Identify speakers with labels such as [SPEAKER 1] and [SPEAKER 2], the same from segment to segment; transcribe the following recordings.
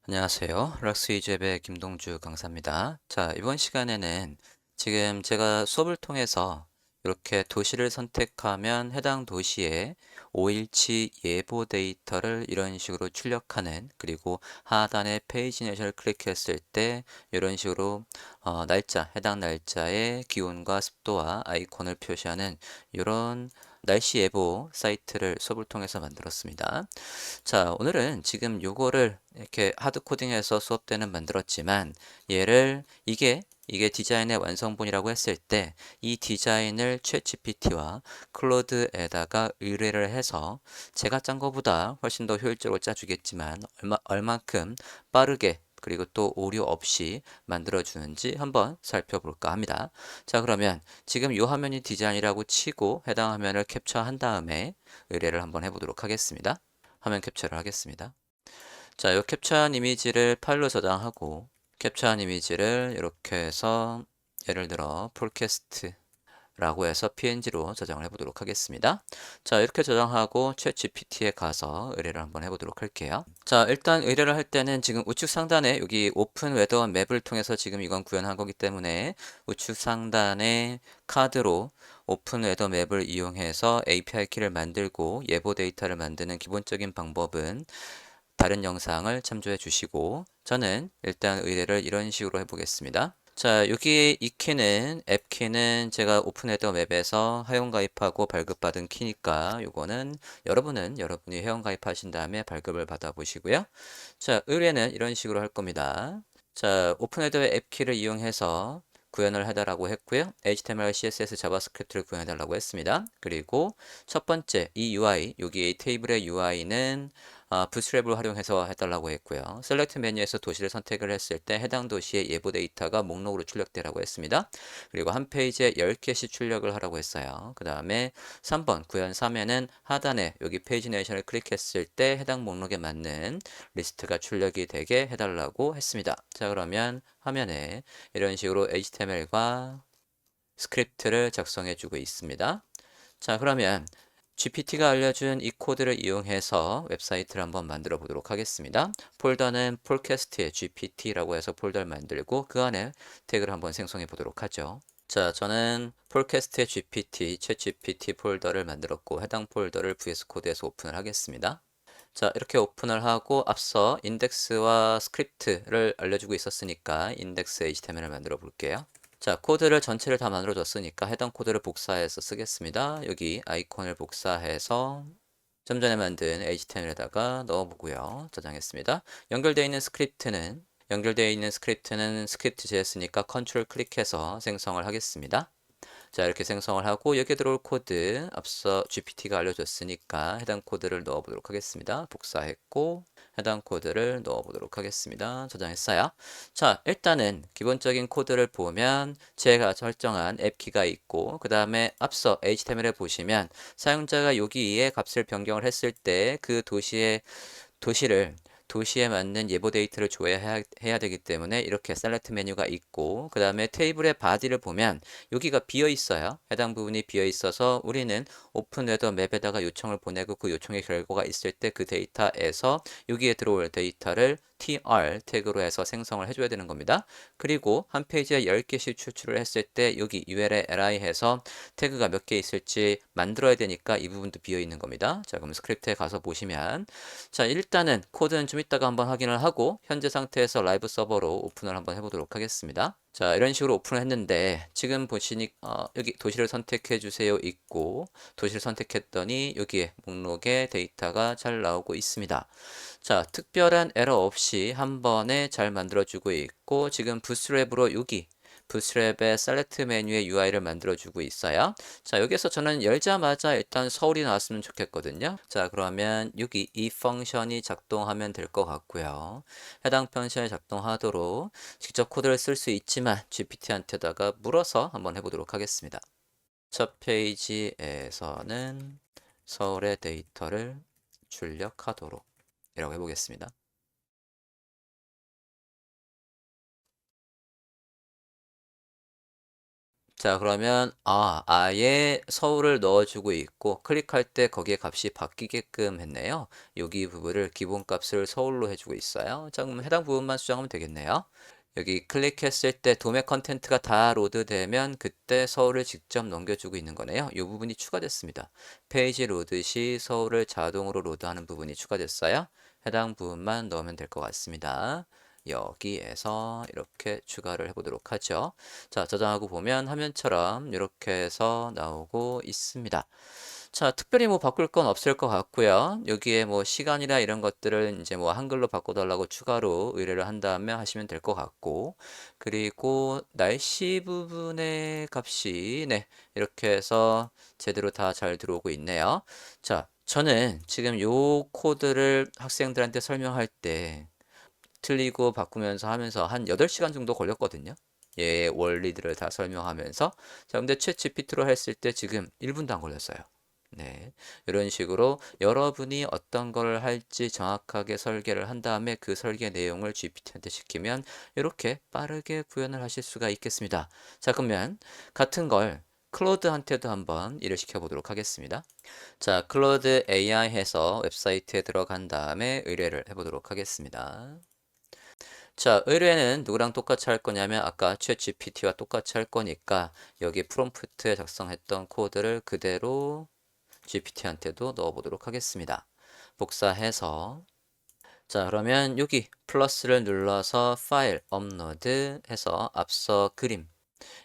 [SPEAKER 1] 안녕하세요. 락스위즈앱의 김동주 강사입니다. 자, 이번 시간에는 지금 제가 수업을 통해서 이렇게 도시를 선택하면 해당 도시의 5일치 예보 데이터를 이런 식으로 출력하는, 그리고 하단에 페이지 내셔를 클릭했을 때 이런 식으로 날짜, 해당 날짜의 기온과 습도와 아이콘을 표시하는 이런 날씨 예보 사이트를 수업을 통해서 만들었습니다. 자, 오늘은 지금 요거를 이렇게 하드 코딩해서 수업 때는 만들었지만 얘를 이게 디자인의 완성본이라고 했을 때 이 디자인을 챗GPT와 클로드에다가 의뢰를 해서 제가 짠 거보다 훨씬 더 효율적으로 짜주겠지만 얼만큼 빠르게 그리고 또 오류 없이 만들어주는지 한번 살펴볼까 합니다. 자, 그러면 지금 이 화면이 디자인이라고 치고 해당 화면을 캡처한 다음에 의뢰를 한번 해보도록 하겠습니다. 화면 캡처를 하겠습니다. 자, 이 캡처한 이미지를 파일로 저장하고 캡처한 이미지를 이렇게 해서 예를 들어 폴캐스트라고 해서 PNG로 저장을 해보도록 하겠습니다. 자, 이렇게 저장하고 챗 GPT에 가서 의뢰를 한번 해보도록 할게요. 자, 일단 의뢰를 할 때는 지금 우측 상단에 여기 오픈 웨더 맵을 통해서 지금 이건 구현한 거기 때문에 우측 상단에 카드로 오픈 웨더 맵을 이용해서 API 키를 만들고 예보 데이터를 만드는 기본적인 방법은 다른 영상을 참조해 주시고 저는 일단 의뢰를 이런 식으로 해보겠습니다. 자, 여기 이 키는 앱 키는 제가 오픈헤더 맵에서 회원가입하고 발급받은 키니까 요거는 여러분이 회원가입하신 다음에 발급을 받아 보시고요. 자, 의뢰는 이런 식으로 할 겁니다. 자, 오픈헤더의 앱 키를 이용해서 구현을 해달라고 했고요. HTML, CSS, 자바스크립트를 구현해달라고 했습니다. 그리고 첫 번째 이 UI, 여기 이 테이블의 UI는 부스트랩을 활용해서 해달라고 했고요. 셀렉트 메뉴에서 도시를 선택을 했을 때 해당 도시의 예보 데이터가 목록으로 출력되라고 했습니다. 그리고 한 페이지에 10개씩 출력을 하라고 했어요. 그 다음에 3번 구현 3에는 하단에 여기 페이지 내이션을 클릭했을 때 해당 목록에 맞는 리스트가 출력이 되게 해달라고 했습니다. 자, 그러면 화면에 이런 식으로 HTML과 스크립트를 작성해 주고 있습니다. 자, 그러면 GPT가 알려준 이 코드를 이용해서 웹사이트를 한번 만들어 보도록 하겠습니다. 폴더는 폴캐스트의 GPT라고 해서 폴더를 만들고 그 안에 태그를 한번 생성해 보도록 하죠. 자, 저는 폴캐스트의 GPT, 챗 GPT 폴더를 만들었고 해당 폴더를 VS 코드에서 오픈을 하겠습니다. 자, 이렇게 오픈을 하고 앞서 인덱스와 스크립트를 알려주고 있었으니까 인덱스 HTML을 만들어 볼게요. 자, 코드를 전체를 다 만들어 줬으니까 해당 코드를 복사해서 쓰겠습니다. 여기 아이콘을 복사해서 좀 전에 만든 HTML에다가 넣어보고요. 저장했습니다. 연결되어 있는 스크립트는 스크립트 JS니까 컨트롤 클릭해서 생성을 하겠습니다. 자, 이렇게 생성을 하고 여기에 들어올 코드 앞서 GPT가 알려줬으니까 해당 코드를 넣어보도록 하겠습니다. 복사했고 해당 코드를 넣어보도록 하겠습니다. 저장했어요. 자, 일단은 기본적인 코드를 보면 제가 설정한 앱키가 있고 그 다음에 앞서 HTML에 보시면 사용자가 여기에 값을 변경을 했을 때 그 도시에 맞는 예보 데이터를 줘야 되기 때문에 이렇게 셀렉트 메뉴가 있고 그 다음에 테이블의 바디를 보면 여기가 비어 있어요. 해당 부분이 비어 있어서 우리는 오픈 웨더 맵에다가 요청을 보내고 그 요청의 결과가 있을 때 그 데이터에서 여기에 들어올 데이터를 tr 태그로 해서 생성을 해줘야 되는 겁니다. 그리고 한 페이지에 10개씩 추출을 했을 때 여기 url li 해서 태그가 몇 개 있을지 만들어야 되니까 이 부분도 비어 있는 겁니다. 자, 그럼 스크립트에 가서 보시면 자, 일단은 코드는 좀 이따가 한번 확인을 하고 현재 상태에서 라이브 서버로 오픈을 한번 해보도록 하겠습니다. 자, 이런 식으로 오픈을 했는데 지금 보시니 여기 도시를 선택해 주세요 있고 도시를 선택했더니 여기에 목록에 데이터가 잘 나오고 있습니다. 자, 특별한 에러 없이 한 번에 잘 만들어주고 있고 지금 부스트랩으로 여기 부스트랩의 셀렉트 메뉴의 UI를 만들어주고 있어요. 자, 여기서 저는 열자마자 일단 서울이 나왔으면 좋겠거든요. 자, 그러면 여기 이 펑션이 작동하면 될 것 같고요. 해당 펑션이 작동하도록 직접 코드를 쓸 수 있지만 GPT한테다가 물어서 한번 해보도록 하겠습니다. 첫 페이지에서는 서울의 데이터를 출력하도록 이라고 해보겠습니다. 자, 그러면 아예 서울을 넣어주고 있고 클릭할 때 거기에 값이 바뀌게끔 했네요. 여기 부분을 기본값을 서울로 해주고 있어요. 자, 그럼 해당 부분만 수정하면 되겠네요. 여기 클릭했을 때 도매 컨텐트가 다 로드되면 그때 서울을 직접 넘겨주고 있는 거네요. 이 부분이 추가됐습니다. 페이지 로드 시 서울을 자동으로 로드하는 부분이 추가됐어요. 해당 부분만 넣으면 될 것 같습니다. 여기에서 이렇게 추가를 해보도록 하죠. 자, 저장하고 보면 화면처럼 이렇게 해서 나오고 있습니다. 자, 특별히 뭐 바꿀 건 없을 것 같고요. 여기에 뭐 시간이나 이런 것들을 이제 뭐 한글로 바꿔달라고 추가로 의뢰를 한다면 하시면 될 것 같고, 그리고 날씨 부분의 값이 네, 이렇게 해서 제대로 다 잘 들어오고 있네요. 자, 저는 지금 요 코드를 학생들한테 설명할 때 틀리고 바꾸면서 하면서 한 8시간 정도 걸렸거든요. 예, 원리들을 다 설명하면서. 자, 근데 챗 GPT로 했을 때 지금 1분도 안 걸렸어요. 네. 이런 식으로 여러분이 어떤 걸 할지 정확하게 설계를 한 다음에 그 설계 내용을 GPT한테 시키면 이렇게 빠르게 구현을 하실 수가 있겠습니다. 자, 그러면 같은 걸 클로드한테도 한번 일을 시켜보도록 하겠습니다. 자, 클로드 AI 해서 웹사이트에 들어간 다음에 의뢰를 해보도록 하겠습니다. 자, 의뢰는 누구랑 똑같이 할 거냐면 아까 챗 GPT와 똑같이 할 거니까 여기 프롬프트에 작성했던 코드를 그대로 GPT한테도 넣어보도록 하겠습니다. 복사해서 자, 그러면 여기 플러스를 눌러서 파일 업로드 해서 앞서 그림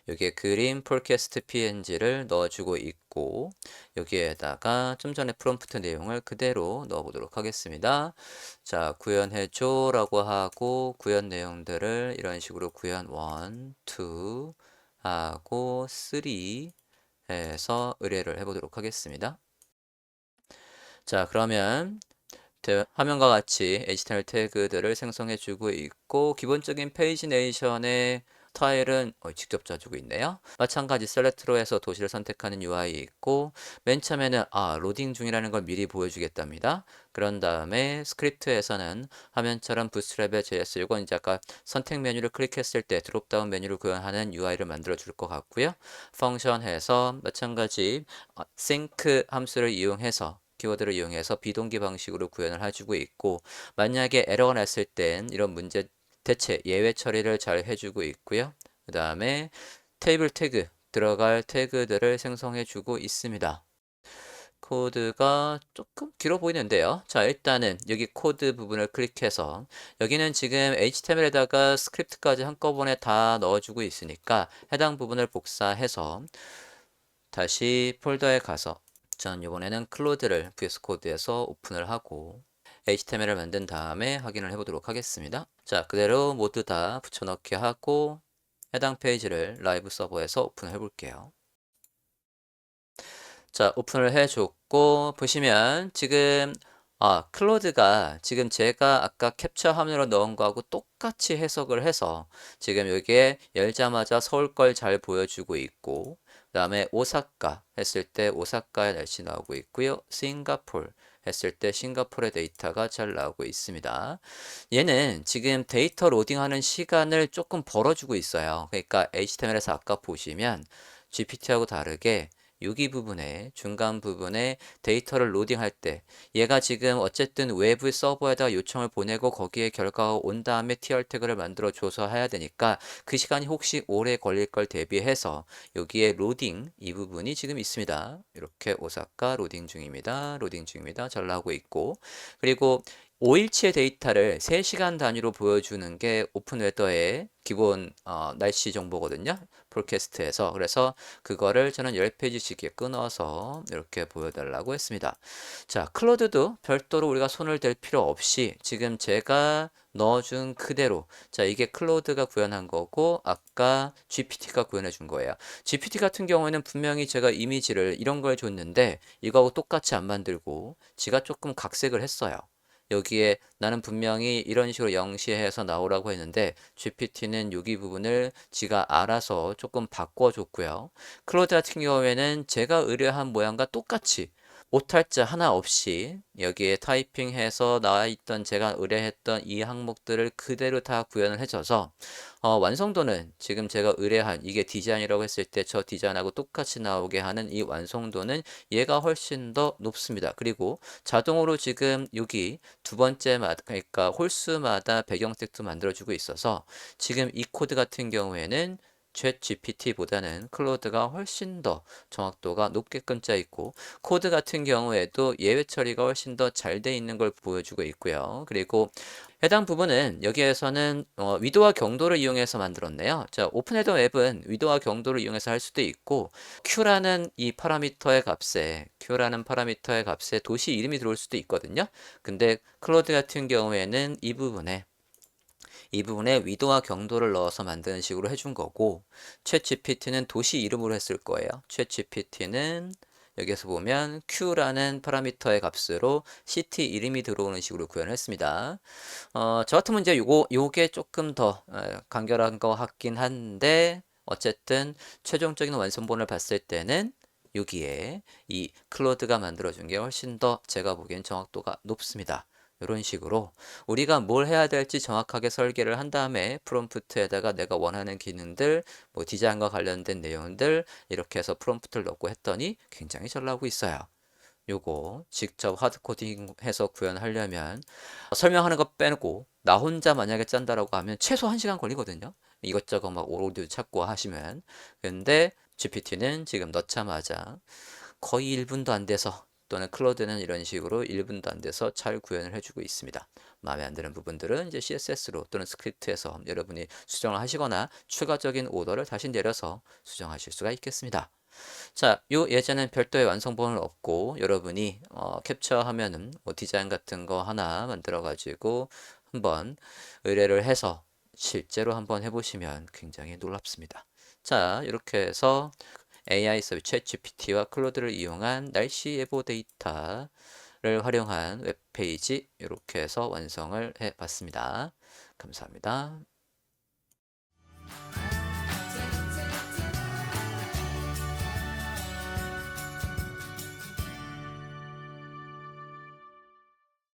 [SPEAKER 1] 여기에 그림 폴캐스트 png를 넣어주고 있고 여기에다가 좀 전에 프롬프트 내용을 그대로 넣어보도록 하겠습니다. 자, 구현해줘 라고 하고 구현 내용들을 이런 식으로 구현 1, 2 하고 3 해서 의뢰를 해보도록 하겠습니다. 자, 그러면 화면과 같이 HTML 태그들을 생성해주고 있고 기본적인 페이지네이션의 스타일은 직접 짜주고 있네요. 마찬가지 셀렉트로 해서 도시를 선택하는 UI 있고 맨 처음에는 로딩 중이라는 걸 미리 보여주겠답니다. 그런 다음에 스크립트에서는 화면처럼 부스트랩의 JS 이건 이제 아까 선택 메뉴를 클릭했을 때 드롭다운 메뉴를 구현하는 UI를 만들어 줄 것 같고요. 펑션 해서 마찬가지 sync 함수를 이용해서 키워드를 이용해서 비동기 방식으로 구현을 해주고 있고 만약에 에러가 났을 땐 이런 문제 대체 예외 처리를 잘 해주고 있고요. 그 다음에 테이블 태그 들어갈 태그들을 생성해 주고 있습니다. 코드가 조금 길어 보이는데요. 자, 일단은 여기 코드 부분을 클릭해서 여기는 지금 HTML에다가 스크립트까지 한꺼번에 다 넣어주고 있으니까 해당 부분을 복사해서 다시 폴더에 가서 전 이번에는 클로드를 VS 코드에서 오픈을 하고 HTML을 만든 다음에 확인을 해보도록 하겠습니다. 자, 그대로 모두 다 붙여넣기 하고 해당 페이지를 라이브 서버에서 오픈을 해볼게요. 자, 오픈을 해줬고 보시면 지금 클로드가 지금 제가 아까 캡처 화면으로 넣은 거하고 똑같이 해석을 해서 지금 여기에 열자마자 서울 걸 잘 보여주고 있고 그 다음에 오사카 했을 때 오사카의 날씨 나오고 있고요. 싱가폴 했을 때 싱가포르의 데이터가 잘 나오고 있습니다. 얘는 지금 데이터 로딩하는 시간을 조금 벌어주고 있어요. 그러니까 HTML에서 아까 보시면 GPT하고 다르게 여기 부분에 중간 부분에 데이터를 로딩할 때 얘가 지금 어쨌든 외부 서버에다 요청을 보내고 거기에 결과가 온 다음에 TR 태그를 만들어 줘서 해야 되니까 그 시간이 혹시 오래 걸릴 걸 대비해서 여기에 로딩 이 부분이 지금 있습니다. 이렇게 오사카 로딩 중입니다. 로딩 중입니다. 잘 나오고 있고 그리고 5일치의 데이터를 3시간 단위로 보여주는 게 오픈웨더의 기본 날씨 정보거든요. 폴캐스트에서. 그래서 그거를 저는 10페이지씩 끊어서 이렇게 보여달라고 했습니다. 자, 클로드도 별도로 우리가 손을 댈 필요 없이 지금 제가 넣어준 그대로 자 이게 클로드가 구현한 거고 아까 GPT가 구현해 준 거예요. GPT 같은 경우에는 분명히 제가 이미지를 이런 걸 줬는데 이거하고 똑같이 안 만들고 지가 조금 각색을 했어요. 여기에 나는 분명히 이런 식으로 영시해서 나오라고 했는데 GPT는 여기 부분을 지가 알아서 조금 바꿔줬고요. 클로드 같은 경우에는 제가 의뢰한 모양과 똑같이 오탈자 하나 없이 여기에 타이핑해서 나와 있던 제가 의뢰했던 이 항목들을 그대로 다 구현을 해줘서 완성도는 지금 제가 의뢰한 이게 디자인이라고 했을 때 저 디자인하고 똑같이 나오게 하는 이 완성도는 얘가 훨씬 더 높습니다. 그리고 자동으로 지금 여기 두 번째마다 그러니까 홀수마다 배경색도 만들어주고 있어서 지금 이 코드 같은 경우에는 챗 GPT보다는 클로드가 훨씬 더 정확도가 높게끔 짜 있고 코드 같은 경우에도 예외 처리가 훨씬 더 잘 돼 있는 걸 보여주고 있고요. 그리고 해당 부분은 여기에서는 위도와 경도를 이용해서 만들었네요. 자, 오픈헤더 앱은 위도와 경도를 이용해서 할 수도 있고 Q라는 파라미터의 값에 도시 이름이 들어올 수도 있거든요. 근데 클로드 같은 경우에는 이 부분에 위도와 경도를 넣어서 만드는 식으로 해준 거고 챗 GPT는 도시 이름으로 했을 거예요. 챗 GPT는 여기에서 보면 Q라는 파라미터의 값으로 시티 이름이 들어오는 식으로 구현을 했습니다. 저 같으면 이제 요게 조금 더 간결한 거 같긴 한데 어쨌든 최종적인 완성본을 봤을 때는 여기에 이 클로드가 만들어준 게 훨씬 더 제가 보기엔 정확도가 높습니다. 이런 식으로 우리가 뭘 해야 될지 정확하게 설계를 한 다음에 프롬프트에다가 내가 원하는 기능들, 뭐 디자인과 관련된 내용들 이렇게 해서 프롬프트를 넣고 했더니 굉장히 잘 나오고 있어요. 요거 직접 하드코딩해서 구현하려면 설명하는 거 빼고 나 혼자 만약에 짠다라고 하면 최소 1시간 걸리거든요. 이것저것 막 오로드 찾고 하시면. 근데 GPT는 지금 넣자마자 거의 1분도 안 돼서 또는 클로드는 이런 식으로 1분도 안 돼서 잘 구현을 해주고 있습니다. 마음에 안 드는 부분들은 이제 CSS로 또는 스크립트에서 여러분이 수정을 하시거나 추가적인 오더를 다시 내려서 수정하실 수가 있겠습니다. 자, 요 예제는 별도의 완성본을 없고 여러분이 캡처하면은 뭐 디자인 같은 거 하나 만들어 가지고 한번 의뢰를 해서 실제로 한번 해보시면 굉장히 놀랍습니다. 자, 이렇게 해서 AI 서비스 챗GPT와 클로드를 이용한 날씨 예보 데이터를 활용한 웹페이지 이렇게 해서 완성을 해 봤습니다. 감사합니다.